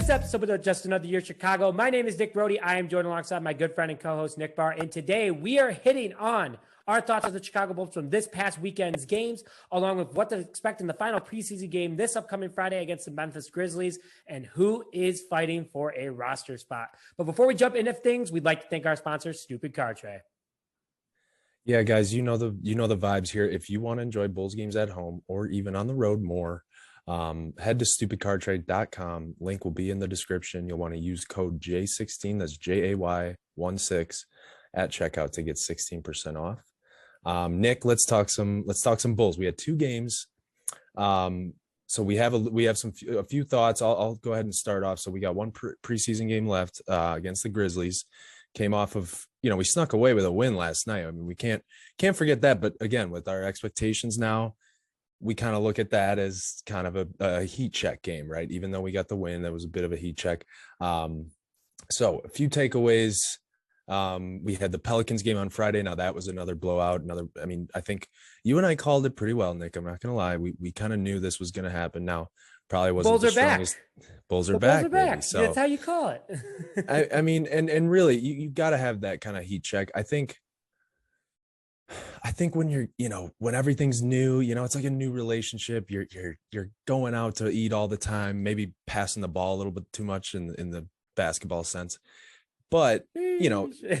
this episode of Just Another Year Chicago. My name is Nick Brody. I am joined alongside my good friend and co-host Nick Barr. And today we are hitting on our thoughts of the Chicago Bulls from this past weekend's games, along with what to expect in the final preseason game this upcoming Friday against the Memphis Grizzlies, and who is fighting for a roster spot. But before we jump into things, we'd like to thank our sponsor, Stupid Car Tray. Yeah, guys, you know the vibes here. If you want to enjoy Bulls games at home or even on the road more, head to stupidcartrade.com. Link will be in the description. You'll want to use code J16, that's JAY16 at checkout to get 16% off. Nick, let's talk some Bulls. We had two games. So we have a few thoughts. I'll go ahead and start off. So we got one preseason game left against the Grizzlies. Came off of, we snuck away with a win last night. I mean, we can't forget that. But again, with our expectations now, we kind of look at that as kind of a heat check game, right? Even though we got the win, that was a bit of a heat check. So a few takeaways. We had the Pelicans game on Friday. Now that was another blowout. I think you and I called it pretty well, Nick. I'm not going to lie. We kind of knew this was going to happen. Now, probably wasn't Bulls the are strongest. Back. Bulls are back. Baby. So that's how you call it. I mean, and really, you got to have that kind of heat check. I think when you're, when everything's new, it's like a new relationship. You're going out to eat all the time, maybe passing the ball a little bit too much in the basketball sense. But,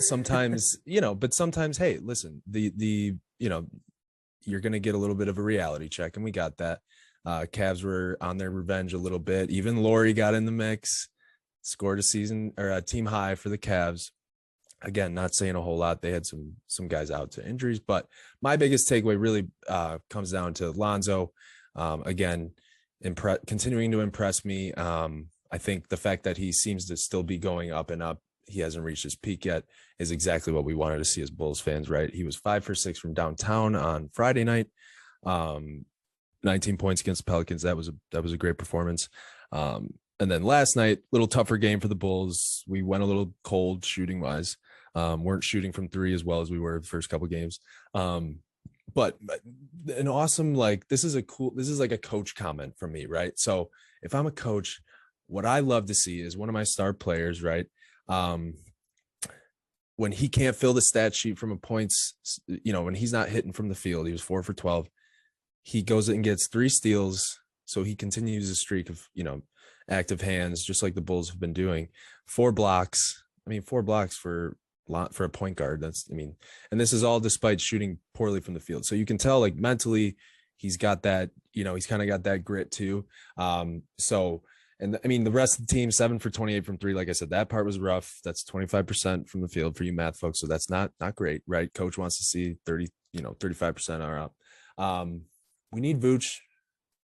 sometimes, hey, listen, you're going to get a little bit of a reality check, and we got that. Cavs were on their revenge a little bit. Even Laurie got in the mix, scored a team high for the Cavs. Again, not saying a whole lot. They had some guys out to injuries, but my biggest takeaway really comes down to Lonzo. Again, continuing to impress me. I think the fact that he seems to still be going up and up, he hasn't reached his peak yet, is exactly what we wanted to see as Bulls fans, right? He was 5 for 6 from downtown on Friday night. 19 points against the Pelicans. That was a great performance. And then last night, little tougher game for the Bulls. We went a little cold shooting wise. Weren't shooting from three as well as we were the first couple of games. But an awesome, this is like a coach comment from me, right? So if I'm a coach, what I love to see is one of my star players, right? When he can't fill the stat sheet from a points, when he's not hitting from the field, he was 4 for 12. He goes and gets 3 steals. So he continues a streak of, active hands, just like the Bulls have been doing. 4 blocks. 4 blocks for a point guard. And this is all despite shooting poorly from the field. So you can tell, mentally, he's got that, he's kind of got that grit too. The rest of the team, 7 for 28 from 3. Like I said, that part was rough. That's 25% from the field for you math folks. So that's not great, right? Coach wants to see 35% are up. We need Vooch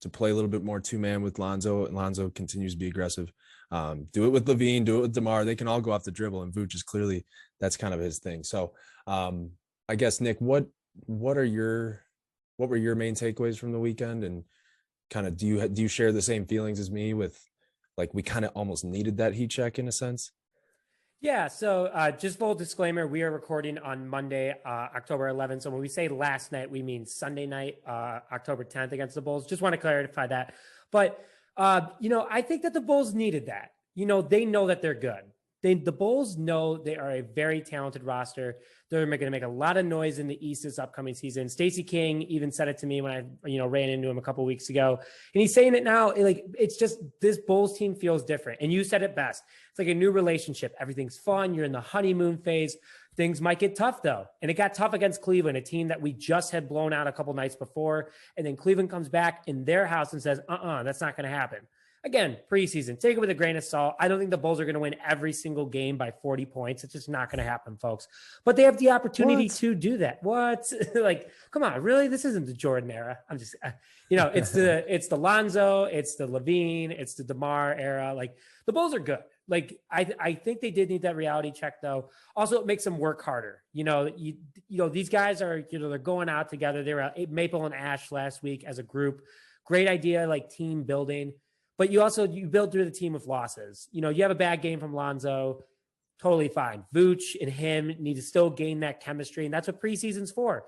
to play a little bit more 2-man with Lonzo, and Lonzo continues to be aggressive. Do it with LaVine, do it with DeMar. They can all go off the dribble, and Vooch is clearly, that's kind of his thing. So I guess, Nick, what were your main takeaways from the weekend, and kind of do you share the same feelings as me with, we kind of almost needed that heat check in a sense? Yeah. So just full disclaimer, we are recording on Monday, October 11th. So when we say last night, we mean Sunday night, October 10th against the Bulls. Just want to clarify that. But, I think that the Bulls needed that. They know that they're good. The Bulls know they are a very talented roster. They're going to make a lot of noise in the East this upcoming season. Stacey King even said it to me when I, ran into him a couple of weeks ago, and he's saying it now. It's just, this Bulls team feels different. And you said it best. It's like a new relationship. Everything's fun. You're in the honeymoon phase. Things might get tough though. And it got tough against Cleveland, a team that we just had blown out a couple nights before. And then Cleveland comes back in their house and says, that's not going to happen. Again, preseason, take it with a grain of salt. I don't think the Bulls are going to win every single game by 40 points. It's just not going to happen, folks. But they have the opportunity to do that. What? Come on, really? This isn't the Jordan era. I'm just, it's the Lonzo, it's the LaVine, it's the DeMar era. The Bulls are good. I think they did need that reality check though. Also, it makes them work harder. These guys are, they're going out together. They were at Maple and Ash last week as a group. Great idea, team building. But you build through the team with losses. You have a bad game from Lonzo, totally fine. Vooch and him need to still gain that chemistry, and that's what preseason's for.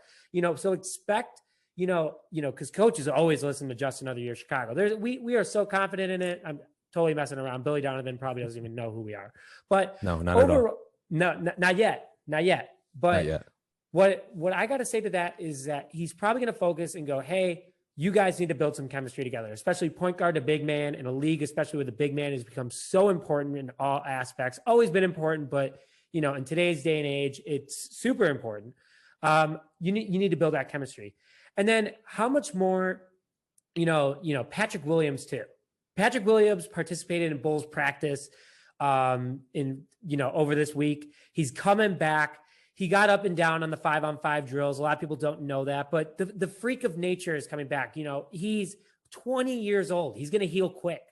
So expect, because coaches always listen to Just Another Year Chicago. We are so confident in it. totally messing around. Billy Donovan probably doesn't even know who we are. But No, not at all. No, not yet. Not yet. But Not yet. What I got to say to that is that he's probably going to focus and go, hey, you guys need to build some chemistry together, especially point guard to big man in a league, especially with the big man has become so important in all aspects. Always been important, but in today's day and age, it's super important. You need to build that chemistry. And then how much more, Patrick Williams too. Patrick Williams participated in Bulls practice over this week. He's coming back. He got up and down on the 5-on-5 drills. A lot of people don't know that, but the freak of nature is coming back. He's 20 years old. He's going to heal quick.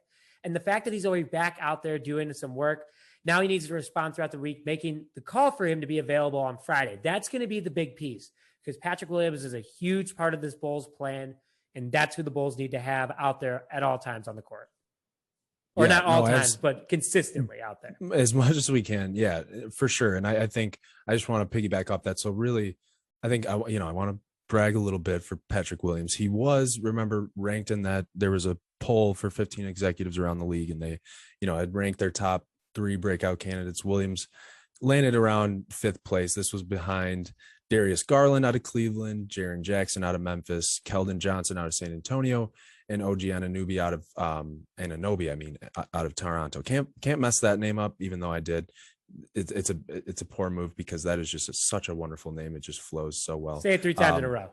And the fact that he's already back out there doing some work, now he needs to respond throughout the week, making the call for him to be available on Friday. That's going to be the big piece because Patrick Williams is a huge part of this Bulls plan, and that's who the Bulls need to have out there at all times on the court. Or not all times, but consistently out there. As much as we can. Yeah, for sure. And I think I just want to piggyback off that. So really, I think, I want to brag a little bit for Patrick Williams. He was, remember, ranked in that there was a poll for 15 executives around the league, and they, had ranked their top 3 breakout candidates. Williams landed around 5th place. This was behind Darius Garland out of Cleveland, Jaren Jackson out of Memphis, Keldon Johnson out of San Antonio, and OG Anunoby out of Toronto. Can't mess that name up, even though I did. It's a poor move because that is just such a wonderful name. It just flows so well. Say it 3 times in a row.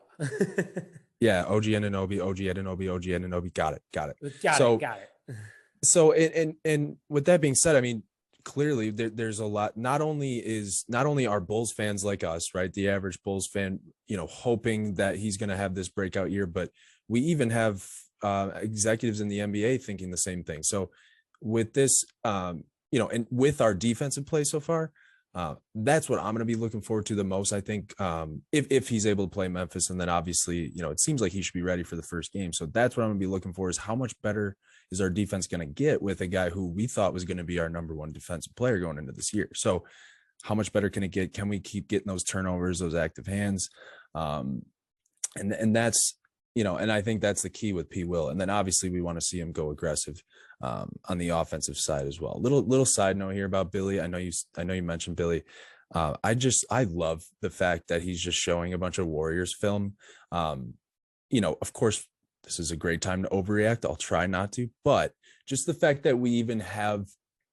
Yeah, OG Anunoby. Got it. Got it. So and with that being said, I mean, clearly there's a lot. Not only are Bulls fans like us, right? The average Bulls fan, hoping that he's going to have this breakout year, but we even have executives in the NBA thinking the same thing. So with this, and with our defensive play so far, that's what I'm going to be looking forward to the most. I think if he's able to play Memphis, and then obviously, it seems like he should be ready for the first game. So that's what I'm going to be looking for, is how much better is our defense going to get with a guy who we thought was going to be our number 1 defensive player going into this year. So how much better can it get? Can we keep getting those turnovers, those active hands? And that's, and I think that's the key with P. Will. And then obviously we want to see him go aggressive on the offensive side as well. Little side note here about Billy. I know you mentioned Billy. I love the fact that he's just showing a bunch of Warriors film. Of course, this is a great time to overreact. I'll try not to, but just the fact that we even have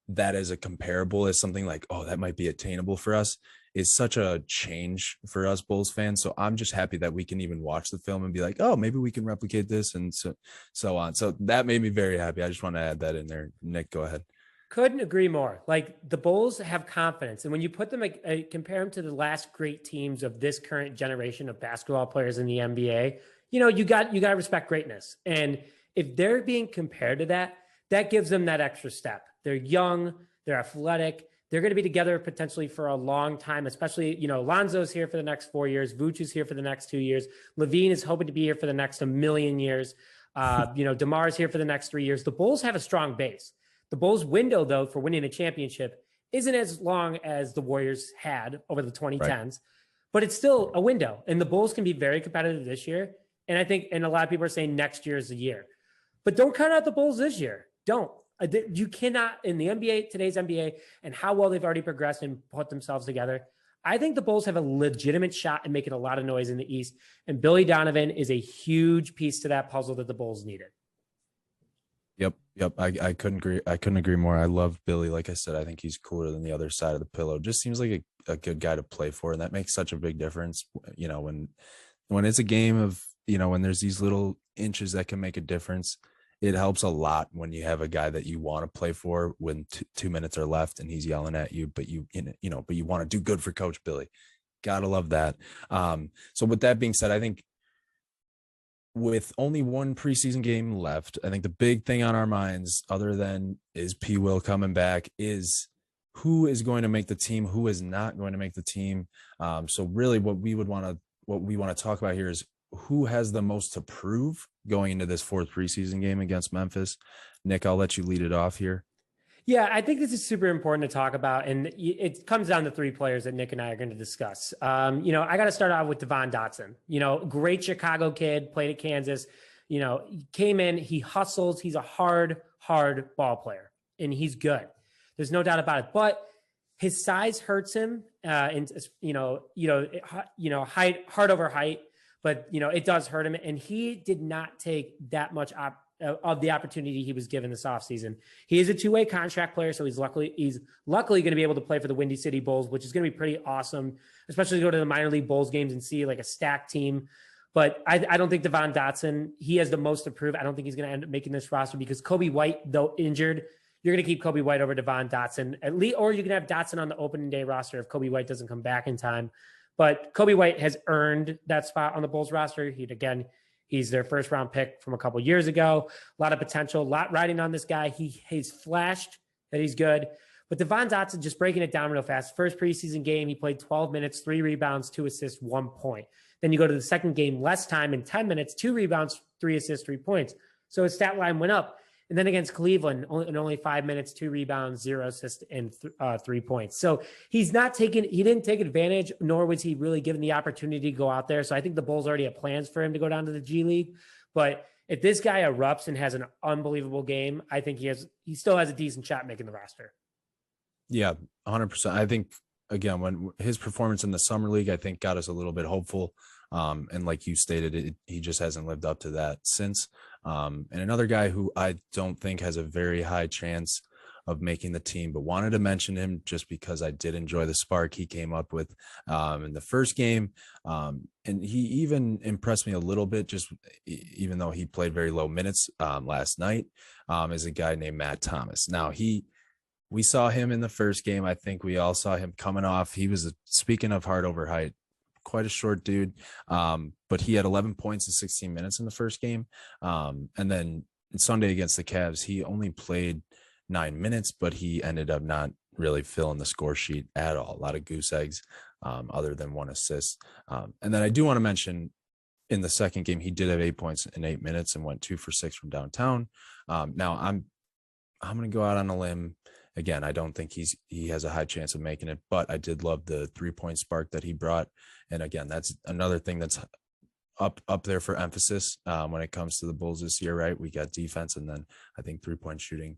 that as a comparable, as something like, oh, that might be attainable for us, is such a change for us Bulls fans. So I'm just happy that we can even watch the film and be like, oh, maybe we can replicate this, and so on. So that made me very happy. I just want to add that in there. Nick, go ahead. Couldn't agree more. Like, the Bulls have confidence. And when you put them, compare them to the last great teams of this current generation of basketball players in the NBA, you got to respect greatness. And if they're being compared to that, that gives them that extra step. They're young, they're athletic, they're going to be together potentially for a long time, especially, Lonzo's here for the next 4 years. Vooch is here for the next 2 years. LaVine is hoping to be here for the next 1,000,000 years. DeMar is here for the next 3 years. The Bulls have a strong base. The Bulls window, though, for winning a championship isn't as long as the Warriors had over the 2010s, right, but it's still a window. And the Bulls can be very competitive this year. And I think, and a lot of people are saying next year is the year. But don't count out the Bulls this year. Don't. You cannot, in the NBA, today's NBA, and how well they've already progressed and put themselves together, I think the Bulls have a legitimate shot at making a lot of noise in the East. And Billy Donovan is a huge piece to that puzzle that the Bulls needed. Yep. I couldn't agree more. I love Billy. Like I said, I think he's cooler than the other side of the pillow. Just seems like a good guy to play for. And that makes such a big difference, when it's a game of, when there's these little inches that can make a difference. It helps a lot when you have a guy that you want to play for when 2 minutes are left and he's yelling at you, but you want to do good for Coach Billy. Gotta love that. So with that being said, I think with only 1 preseason game left, I think the big thing on our minds, other than is P. Will coming back, is who is going to make the team, who is not going to make the team. So really what we want to talk about here is who has the most to prove going into this 4th preseason game against Memphis. Nick, I'll let you lead it off here. Yeah, I think this is super important to talk about. And it comes down to 3 players that Nick and I are going to discuss. I got to start out with Devon Dotson, great Chicago kid, played at Kansas, He came in, he hustles. He's a hard ball player, and he's good. There's no doubt about it. But his size hurts him, and height over height. But it does hurt him, and he did not take that much of the opportunity he was given this offseason. He is a two-way contract player, so he's luckily going to be able to play for the Windy City Bulls, which is going to be pretty awesome, especially to go to the minor league Bulls games and see like a stacked team. But I don't think Devon Dotson, he has the most to prove. I don't think he's going to end up making this roster because Kobe White, though injured, you're going to keep Kobe White over Devon Dotson at least, or you can have Dotson on the opening day roster if Kobe White doesn't come back in time. But Kobe White has earned that spot on the Bulls roster. He's their first round pick from a couple years ago. A lot of potential, a lot riding on this guy. He's flashed that he's good. But Devon Dotson, just breaking it down real fast, first preseason game, he played 12 minutes, 3 rebounds, 2 assists, 1 point. Then you go to the second game, less time in 10 minutes, 2 rebounds, 3 assists, 3 points. So his stat line went up. And then against Cleveland, in only 5 minutes, 2 rebounds, 0 assists, and 3 points. So he didn't take advantage, nor was he really given the opportunity to go out there. So I think the Bulls already have plans for him to go down to the G League. But if this guy erupts and has an unbelievable game, I think he still has a decent shot making the roster. Yeah, 100%. I think, again, when his performance in the summer league, I think got us a little bit hopeful. And like you stated, he just hasn't lived up to that since. And another guy who I don't think has a very high chance of making the team, but wanted to mention him just because I did enjoy the spark he came up with in the first game. And he even impressed me a little bit, just even though he played very low minutes last night, is a guy named Matt Thomas. Now, we saw him in the first game. I think we all saw him coming off. He was, speaking of hard over height, quite a short dude. But he had 11 points in 16 minutes in the first game. And then Sunday against the Cavs, he only played 9 minutes, but he ended up not really filling the score sheet at all. A lot of goose eggs, other than 1 assist. And then I do want to mention in the second game, he did have 8 points in 8 minutes and went 2 for 6 from downtown. Now I'm going to go out on a limb. Again, I don't think he has a high chance of making it, but I did love the 3-point spark that he brought. And again, that's another thing that's up there for emphasis when it comes to the Bulls this year, right? We got defense, and then I think 3-point shooting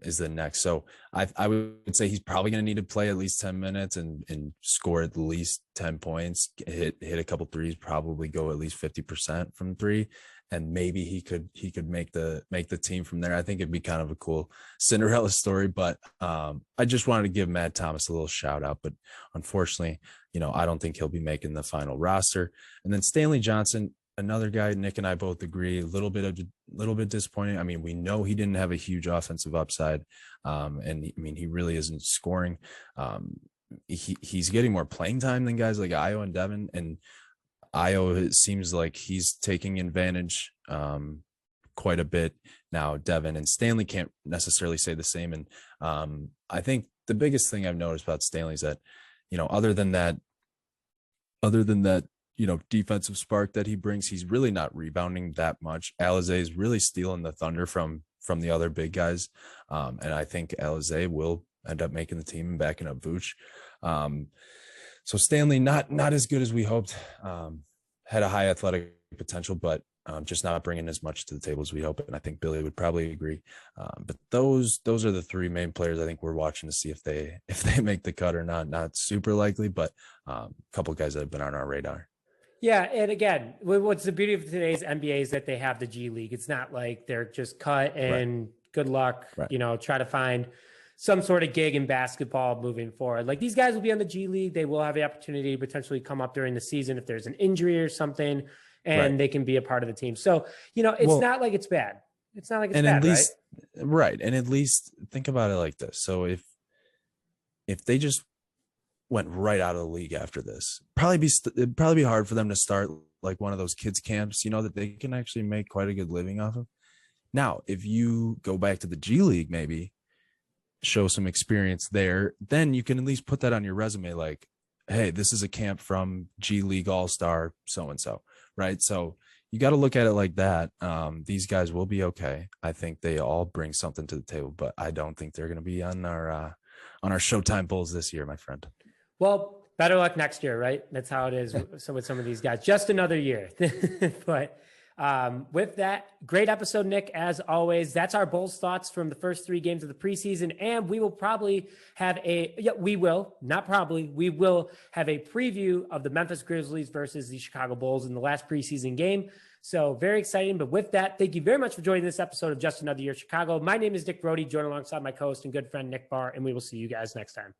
is the next. So I would say he's probably going to need to play at least 10 minutes and score at least 10 points, hit a couple threes, probably go at least 50% from 3. And maybe he could make the team from there. I think it'd be kind of a cool Cinderella story, but I just wanted to give Matt Thomas a little shout out. But unfortunately, I don't think he'll be making the final roster. And then Stanley Johnson, another guy, Nick and I both agree, a little bit disappointing. I mean, we know he didn't have a huge offensive upside, and he really isn't scoring. He's getting more playing time than guys like Io and Devon, and Io, it seems like he's taking advantage quite a bit now. Devon and Stanley can't necessarily say the same. And I think the biggest thing I've noticed about Stanley is that, other than that, defensive spark that he brings, he's really not rebounding that much. Alizé is really stealing the thunder from the other big guys. And I think Alizé will end up making the team and backing up Vooch. So Stanley, not as good as we hoped. Had a high athletic potential, but just not bringing as much to the table as we hope. And I think Billy would probably agree. But those are the 3 main players I think we're watching to see if they make the cut or not. Not super likely, but a couple of guys that have been on our radar. Yeah, and again, what's the beauty of today's NBA is that they have the G League. It's not like they're just cut and good luck. Right. Try to find some sort of gig in basketball moving forward. Like, these guys will be on the G League. They will have the opportunity to potentially come up during the season if there's an injury or something, and they can be a part of the team. So, it's not like it's bad. It's not like it's bad, at least, right? And at least think about it like this. So if they just went right out of the league after this, it'd probably be hard for them to start like one of those kids camps, that they can actually make quite a good living off of. Now, if you go back to the G League, maybe show some experience there, then you can at least put that on your resume, like, hey, this is a camp from G League All-Star so-and-so, right? So you got to look at it like that. These guys will be okay. I think they all bring something to the table, but I don't think they're going to be on our Showtime Bulls this year, my friend. Well, better luck next year, right? That's how it is with some of these guys. Just another year. But With that, great episode, Nick, as always. That's our Bulls thoughts from the first 3 games of the preseason. And we will probably have we will have a preview of the Memphis Grizzlies versus the Chicago Bulls in the last preseason game. So very exciting. But with that, thank you very much for joining this episode of Just Another Year Chicago. My name is Nick Brody, joined alongside my co-host and good friend Nick Barr, and we will see you guys next time.